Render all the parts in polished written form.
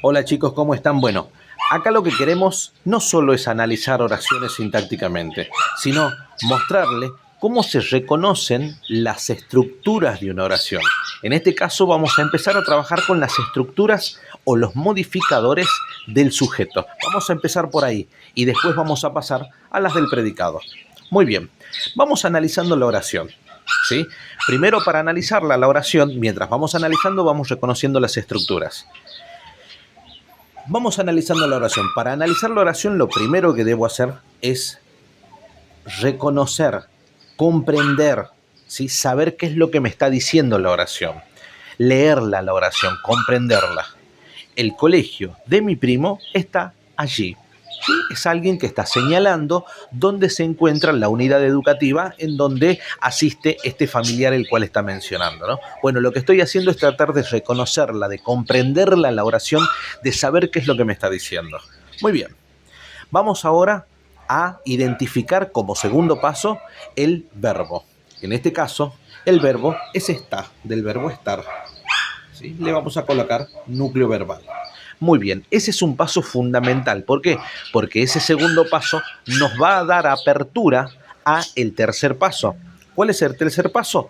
Hola chicos, ¿cómo están? Bueno, acá lo que queremos no solo es analizar oraciones sintácticamente, sino mostrarle cómo se reconocen las estructuras de una oración. En este caso vamos a empezar a trabajar con las estructuras o los modificadores del sujeto. Vamos a empezar por ahí y después vamos a pasar a las del predicado. Muy bien, vamos analizando la oración. ¿Sí? Primero, para analizarla, la oración, mientras vamos analizando, vamos reconociendo las estructuras. Vamos analizando la oración. Para analizar la oración, lo primero que debo hacer es reconocer, comprender, ¿sí? Saber qué es lo que me está diciendo la oración. Leerla la oración, comprenderla. El colegio de mi primo está allí. ¿Sí? Es alguien que está señalando dónde se encuentra la unidad educativa en donde asiste este familiar el cual está mencionando, ¿no? Bueno, lo que estoy haciendo es tratar de reconocerla, de comprenderla la oración, de saber qué es lo que me está diciendo. Muy bien, vamos ahora a identificar como segundo paso el verbo. En este caso, el verbo es está, del verbo estar. ¿Sí? Le vamos a colocar núcleo verbal. Muy bien, ese es un paso fundamental. ¿Por qué? Porque ese segundo paso nos va a dar apertura a el tercer paso. ¿Cuál es el tercer paso?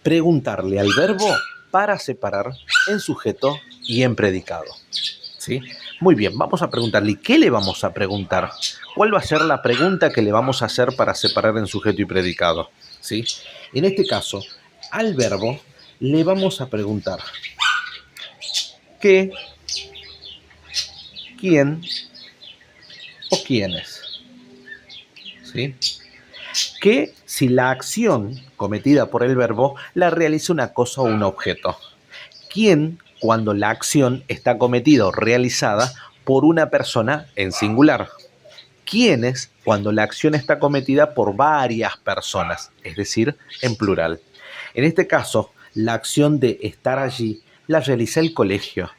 Preguntarle al verbo para separar en sujeto y en predicado. ¿Sí? Muy bien, vamos a preguntarle. ¿Qué le vamos a preguntar? ¿Cuál va a ser la pregunta que le vamos a hacer para separar en sujeto y predicado? ¿Sí? En este caso, al verbo le vamos a preguntar ¿qué, quién o quiénes? ¿Sí? Que si la acción cometida por el verbo la realiza una cosa o un objeto. ¿Quién cuando la acción está cometida o realizada por una persona en singular? ¿Quiénes cuando la acción está cometida por varias personas? Es decir, en plural. En este caso, la acción de estar allí la realiza el colegio,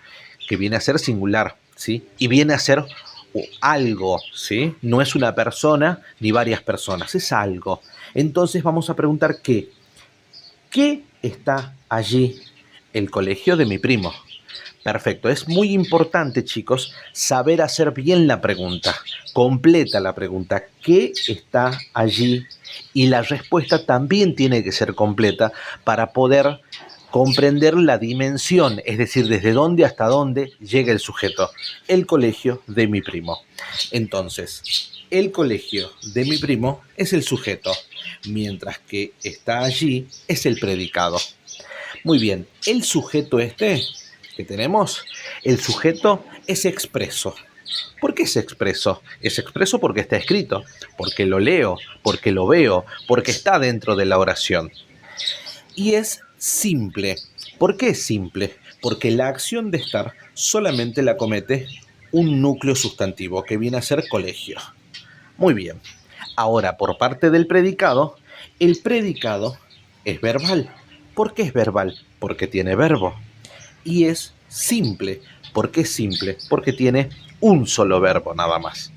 que viene a ser singular, ¿sí? Y viene a ser algo, ¿sí? No es una persona ni varias personas, es algo. Entonces vamos a preguntar ¿qué está allí? El colegio de mi primo. Perfecto, es muy importante, chicos, saber hacer bien la pregunta, completa la pregunta, ¿qué está allí? Y la respuesta también tiene que ser completa para poder comprender la dimensión, es decir, desde dónde hasta dónde llega el sujeto, el colegio de mi primo. Entonces, el colegio de mi primo es el sujeto, mientras que está allí es el predicado. Muy bien, el sujeto que tenemos, el sujeto es expreso. ¿Por qué es expreso? Es expreso porque está escrito, porque lo leo, porque lo veo, porque está dentro de la oración. Y es simple. ¿Por qué es simple? Porque la acción de estar solamente la comete un núcleo sustantivo que viene a ser colegio. Muy bien. Ahora, por parte del predicado, el predicado es verbal. ¿Por qué es verbal? Porque tiene verbo. Y es simple. ¿Por qué es simple? Porque tiene un solo verbo nada más.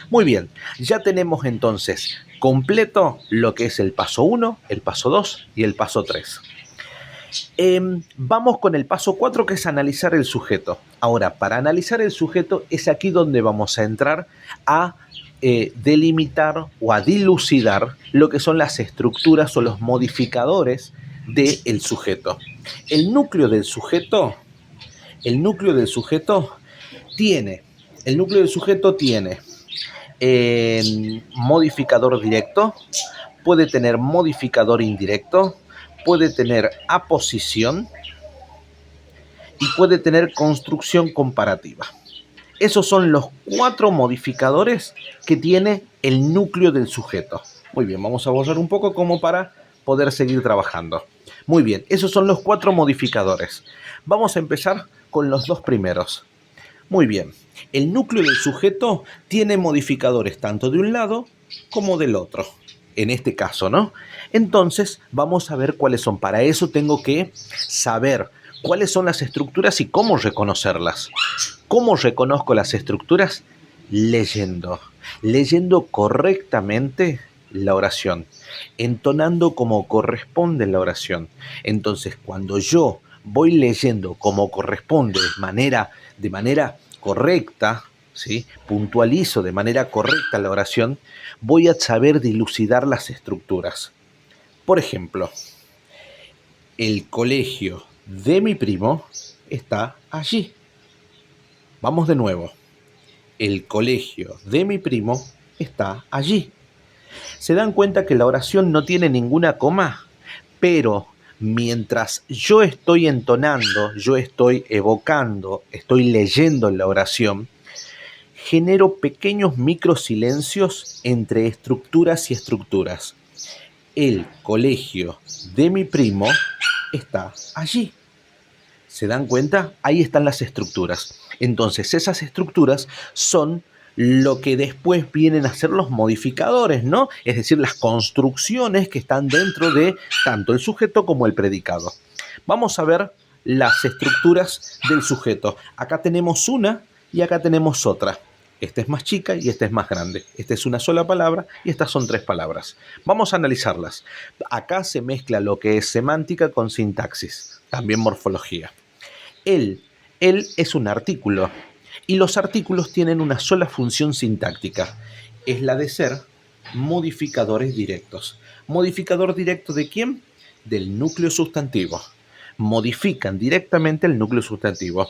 Muy bien, ya tenemos entonces completo lo que es el paso 1, el paso 2 y el paso 3. Vamos con el paso 4, que es analizar el sujeto. Ahora, para analizar el sujeto es aquí donde vamos a entrar a delimitar o a dilucidar lo que son las estructuras o los modificadores del sujeto. El núcleo del sujeto, el núcleo del sujeto tiene, el núcleo del sujeto tiene modificador directo, puede tener modificador indirecto, puede tener aposición y puede tener construcción comparativa. Esos son los 4 modificadores que tiene el núcleo del sujeto. Muy bien, vamos a borrar un poco como para poder seguir trabajando. Muy bien, esos son los 4 modificadores. Vamos a empezar con los 2 primeros. Muy bien, el núcleo del sujeto tiene modificadores tanto de un lado como del otro. En este caso, ¿no? Entonces, vamos a ver cuáles son. Para eso tengo que saber cuáles son las estructuras y cómo reconocerlas. ¿Cómo reconozco las estructuras? Leyendo. Leyendo correctamente la oración. Entonando como corresponde la oración. Entonces, cuando yo voy leyendo como corresponde, de manera correcta, ¿sí? Puntualizo de manera correcta la oración, voy a saber dilucidar las estructuras. Por ejemplo, el colegio de mi primo está allí. Vamos de nuevo. El colegio de mi primo está allí. ¿Se dan cuenta que la oración no tiene ninguna coma? Pero mientras yo estoy entonando, yo estoy evocando, estoy leyendo la oración, genero pequeños microsilencios entre estructuras y estructuras. El colegio de mi primo está allí. ¿Se dan cuenta? Ahí están las estructuras. Entonces, esas estructuras son lo que después vienen a ser los modificadores, ¿no? Es decir, las construcciones que están dentro de tanto el sujeto como el predicado. Vamos a ver las estructuras del sujeto. Acá tenemos una y acá tenemos otra. Esta es más chica y esta es más grande. Esta es una sola palabra y estas son 3 palabras. Vamos a analizarlas. Acá se mezcla lo que es semántica con sintaxis, también morfología. Él es un artículo y los artículos tienen una sola función sintáctica. Es la de ser modificadores directos. ¿Modificador directo de quién? Del núcleo sustantivo. Modifican directamente el núcleo sustantivo.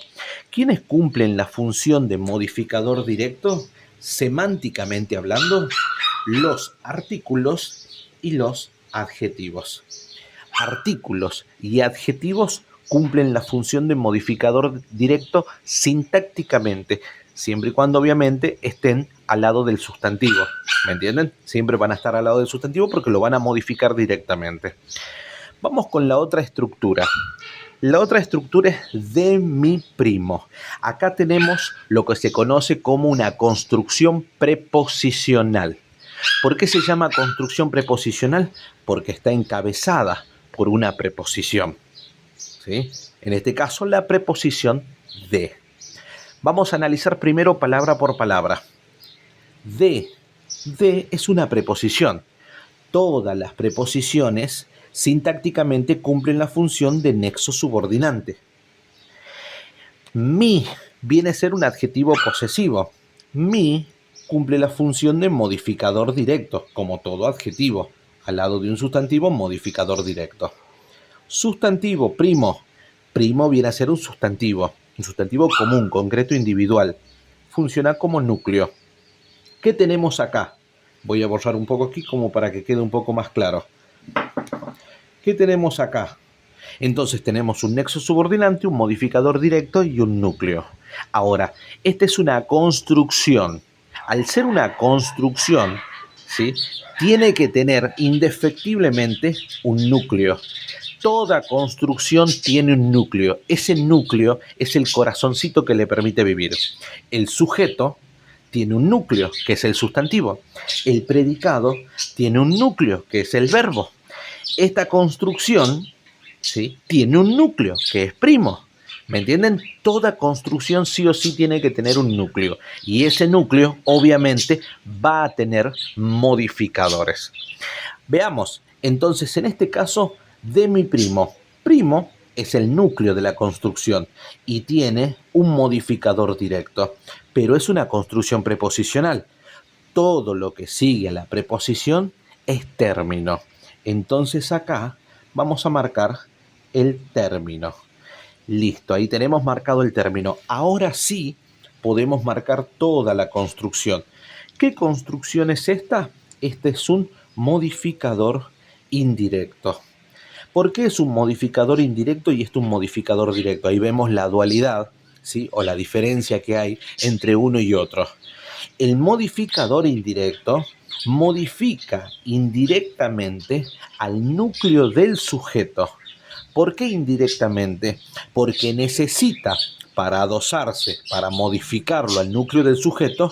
¿Quiénes cumplen la función de modificador directo? Semánticamente hablando, los artículos y los adjetivos. Artículos y adjetivos cumplen la función de modificador directo sintácticamente, siempre y cuando obviamente estén al lado del sustantivo. ¿Me entienden? Siempre van a estar al lado del sustantivo porque lo van a modificar directamente. Vamos con la otra estructura. La otra estructura es de mi primo. Acá tenemos lo que se conoce como una construcción preposicional. ¿Por qué se llama construcción preposicional? Porque está encabezada por una preposición. ¿Sí? En este caso, la preposición de. Vamos a analizar primero palabra por palabra. De es una preposición. Todas las preposiciones sintácticamente cumplen la función de nexo subordinante. Mi viene a ser un adjetivo posesivo. Mi cumple la función de modificador directo, como todo adjetivo. Al lado de un sustantivo, modificador directo. Sustantivo, primo. Primo viene a ser un sustantivo común, concreto, individual. Funciona como núcleo. ¿Qué tenemos acá? Voy a borrar un poco aquí como para que quede un poco más claro. ¿Qué tenemos acá? Entonces tenemos un nexo subordinante, un modificador directo y un núcleo. Ahora, esta es una construcción. Al ser una construcción, ¿sí?, tiene que tener indefectiblemente un núcleo. Toda construcción tiene un núcleo. Ese núcleo es el corazoncito que le permite vivir. El sujeto tiene un núcleo, que es el sustantivo. El predicado tiene un núcleo, que es el verbo. Esta construcción, ¿sí?, tiene un núcleo, que es primo. ¿Me entienden? Toda construcción sí o sí tiene que tener un núcleo. Y ese núcleo, obviamente, va a tener modificadores. Veamos, entonces, en este caso, de mi primo. Primo es el núcleo de la construcción y tiene un modificador directo, pero es una construcción preposicional. Todo lo que sigue a la preposición es término. Entonces acá vamos a marcar el término. Listo, ahí tenemos marcado el término. Ahora sí podemos marcar toda la construcción. ¿Qué construcción es esta? Este es un modificador indirecto. ¿Por qué es un modificador indirecto y esto un modificador directo? Ahí vemos la dualidad, ¿sí?, o la diferencia que hay entre uno y otro. El modificador indirecto modifica indirectamente al núcleo del sujeto. ¿Por qué indirectamente? Porque necesita, para adosarse, para modificarlo al núcleo del sujeto,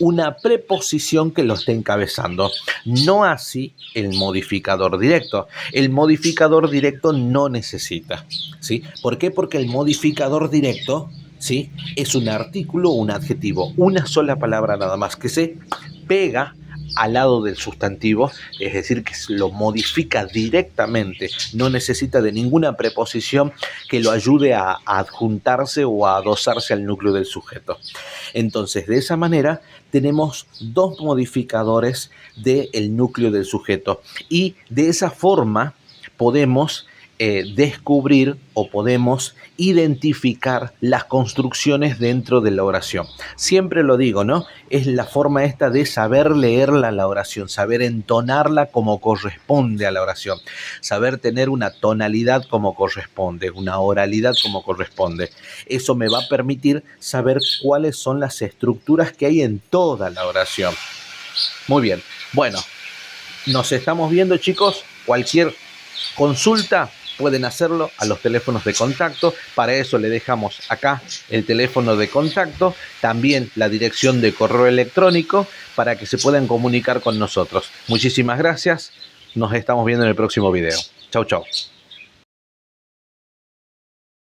una preposición que lo esté encabezando. No así el modificador directo. El modificador directo no necesita, ¿sí? ¿Por qué? Porque el modificador directo, ¿sí?, es un artículo o un adjetivo, una sola palabra nada más que se pega al lado del sustantivo, es decir, que lo modifica directamente, no necesita de ninguna preposición que lo ayude a adjuntarse o a adosarse al núcleo del sujeto. Entonces, de esa manera tenemos dos modificadores del núcleo del sujeto y de esa forma podemos descubrir o podemos identificar las construcciones dentro de la oración. Siempre lo digo, ¿no? Es la forma esta de saber leerla la oración, saber entonarla como corresponde a la oración, saber tener una tonalidad como corresponde, una oralidad como corresponde. Eso me va a permitir saber cuáles son las estructuras que hay en toda la oración. Muy bien, bueno, nos estamos viendo, chicos. Cualquier consulta pueden hacerlo a los teléfonos de contacto. Para eso le dejamos acá el teléfono de contacto, también la dirección de correo electrónico para que se puedan comunicar con nosotros. Muchísimas gracias. Nos estamos viendo en el próximo video. Chau, chau.